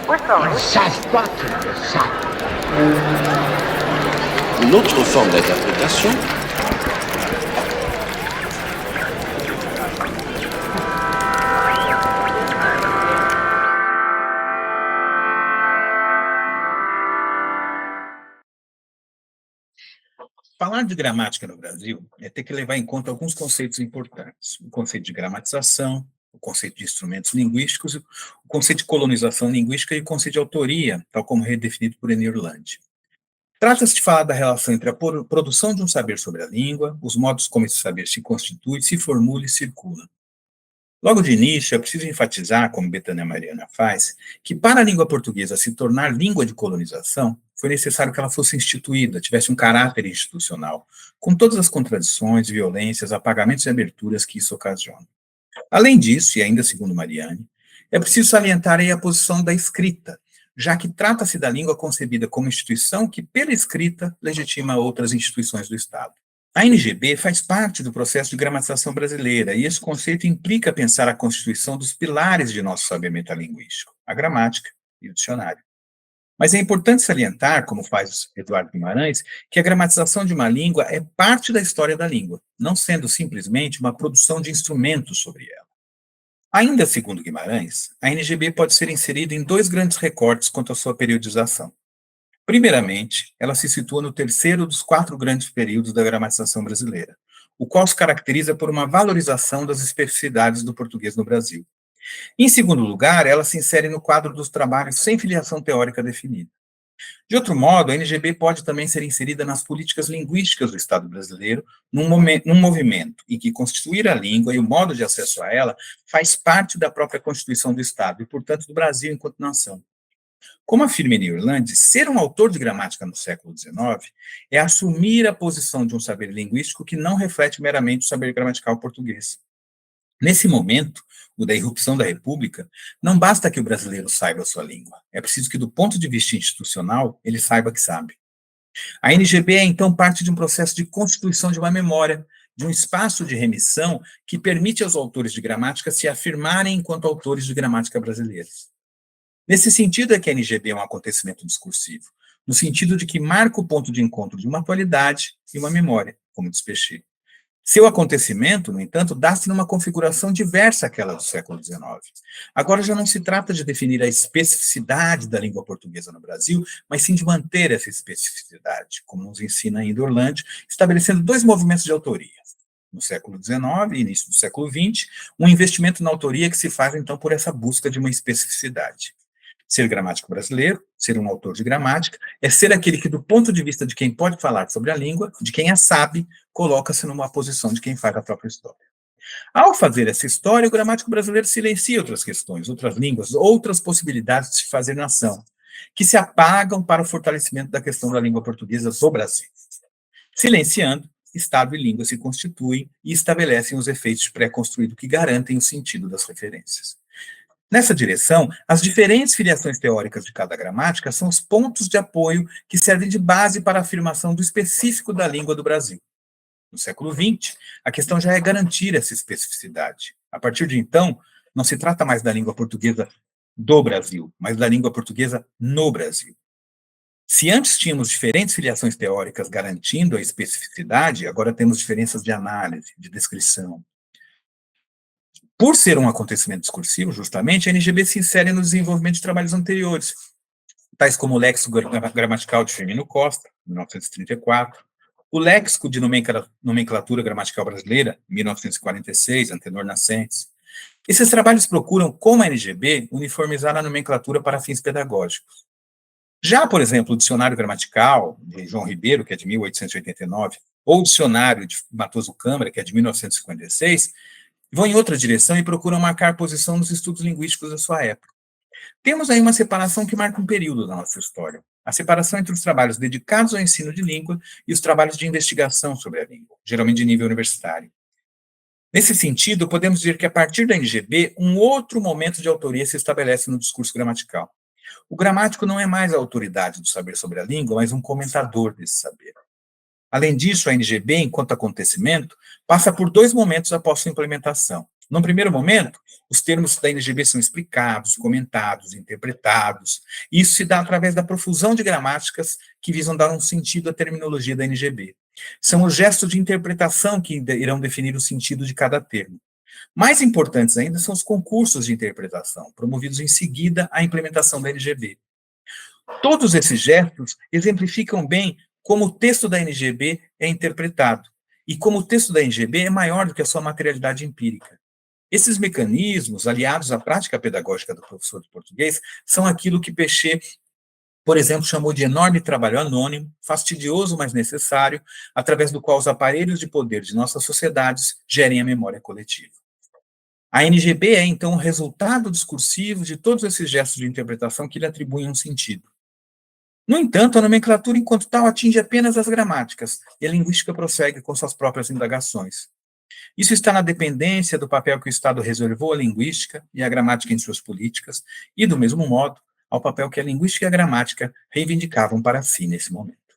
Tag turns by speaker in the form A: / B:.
A: Savent pas qu'ils le savent.
B: Une autre forme d'interprétation.
C: Falar de gramática no Brasil é ter que levar em conta alguns conceitos importantes. O conceito de gramatização, o conceito de instrumentos linguísticos, o conceito de colonização linguística e o conceito de autoria, tal como redefinido por Enir Land. Trata-se de falar da relação entre a produção de um saber sobre a língua, os modos como esse saber se constitui, se formula e circula. Logo de início, é preciso enfatizar, como Betânia Mariana faz, que para a língua portuguesa se tornar língua de colonização, foi necessário que ela fosse instituída, tivesse um caráter institucional, com todas as contradições, violências, apagamentos e aberturas que isso ocasiona. Além disso, e ainda segundo Mariane, é preciso salientar aí a posição da escrita, já que trata-se da língua concebida como instituição que, pela escrita, legitima outras instituições do Estado. A NGB faz parte do processo de gramatização brasileira, e esse conceito implica pensar a constituição dos pilares de nosso saber metalinguístico, a gramática e o dicionário. Mas é importante salientar, como faz Eduardo Guimarães, que a gramatização de uma língua é parte da história da língua, não sendo simplesmente uma produção de instrumentos sobre ela. Ainda segundo Guimarães, a NGB pode ser inserida em dois grandes recortes quanto à sua periodização. Primeiramente, ela se situa no terceiro dos 4 grandes períodos da gramatização brasileira, o qual se caracteriza por uma valorização das especificidades do português no Brasil. Em segundo lugar, ela se insere no quadro dos trabalhos sem filiação teórica definida. De outro modo, a NGB pode também ser inserida nas políticas linguísticas do Estado brasileiro, num movimento em que constituir a língua e o modo de acesso a ela faz parte da própria Constituição do Estado e, portanto, do Brasil enquanto nação. Como afirma Enir Land, ser um autor de gramática no século XIX é assumir a posição de um saber linguístico que não reflete meramente o saber gramatical português. Nesse momento, o da irrupção da República, não basta que o brasileiro saiba a sua língua, é preciso que, do ponto de vista institucional, ele saiba que sabe. A NGB é, então, parte de um processo de constituição de uma memória, de um espaço de remissão que permite aos autores de gramática se afirmarem enquanto autores de gramática brasileiros. Nesse sentido é que a NGB é um acontecimento discursivo, no sentido de que marca o ponto de encontro de uma atualidade e uma memória, como diz Peixeira. Seu acontecimento, no entanto, dá-se numa configuração diversa àquela do século XIX. Agora já não se trata de definir a especificidade da língua portuguesa no Brasil, mas sim de manter essa especificidade, como nos ensina ainda Orlandi, estabelecendo 2 movimentos de autoria. No século XIX e início do século XX, um investimento na autoria que se faz, então, por essa busca de uma especificidade. Ser gramático brasileiro, ser um autor de gramática, é ser aquele que, do ponto de vista de quem pode falar sobre a língua, de quem a sabe, coloca-se numa posição de quem faz a própria história. Ao fazer essa história, o gramático brasileiro silencia outras questões, outras línguas, outras possibilidades de se fazer nação, que se apagam para o fortalecimento da questão da língua portuguesa do Brasil. Silenciando, Estado e língua se constituem e estabelecem os efeitos pré-construídos que garantem o sentido das referências. Nessa direção, as diferentes filiações teóricas de cada gramática são os pontos de apoio que servem de base para a afirmação do específico da língua do Brasil. No século XX, a questão já é garantir essa especificidade. A partir de então, não se trata mais da língua portuguesa do Brasil, mas da língua portuguesa no Brasil. Se antes tínhamos diferentes filiações teóricas garantindo a especificidade, agora temos diferenças de análise, de descrição. Por ser um acontecimento discursivo, justamente, a NGB se insere no desenvolvimento de trabalhos anteriores, tais como o Léxico Gramatical de Firmino Costa, 1934, o Léxico de Nomenclatura Gramatical Brasileira, 1946, Antenor Nascentes. Esses trabalhos procuram, como a NGB, uniformizar a nomenclatura para fins pedagógicos. Já, por exemplo, o Dicionário Gramatical, de João Ribeiro, que é de 1889, ou o Dicionário de Matoso Câmara, que é de 1956, vão em outra direção e procuram marcar posição nos estudos linguísticos da sua época. Temos aí uma separação que marca um período da nossa história. A separação entre os trabalhos dedicados ao ensino de língua e os trabalhos de investigação sobre a língua, geralmente de nível universitário. Nesse sentido, podemos dizer que a partir da NGB, um outro momento de autoria se estabelece no discurso gramatical. O gramático não é mais a autoridade do saber sobre a língua, mas um comentador desse saber. Além disso, a NGB, enquanto acontecimento, passa por 2 momentos após sua implementação. Num primeiro momento, os termos da NGB são explicados, comentados, interpretados. Isso se dá através da profusão de gramáticas que visam dar um sentido à terminologia da NGB. São os gestos de interpretação que irão definir o sentido de cada termo. Mais importantes ainda são os concursos de interpretação, promovidos em seguida à implementação da NGB. Todos esses gestos exemplificam bem como o texto da NGB é interpretado, e como o texto da NGB é maior do que a sua materialidade empírica. Esses mecanismos, aliados à prática pedagógica do professor de português, são aquilo que Pechet, por exemplo, chamou de enorme trabalho anônimo, fastidioso, mas necessário, através do qual os aparelhos de poder de nossas sociedades gerem a memória coletiva. A NGB é, então, o resultado discursivo de todos esses gestos de interpretação que lhe atribuem um sentido. No entanto, a nomenclatura, enquanto tal, atinge apenas as gramáticas, e a linguística prossegue com suas próprias indagações. Isso está na dependência do papel que o Estado reservou à linguística e à gramática em suas políticas, e, do mesmo modo, ao papel que a linguística e a gramática reivindicavam para si nesse momento.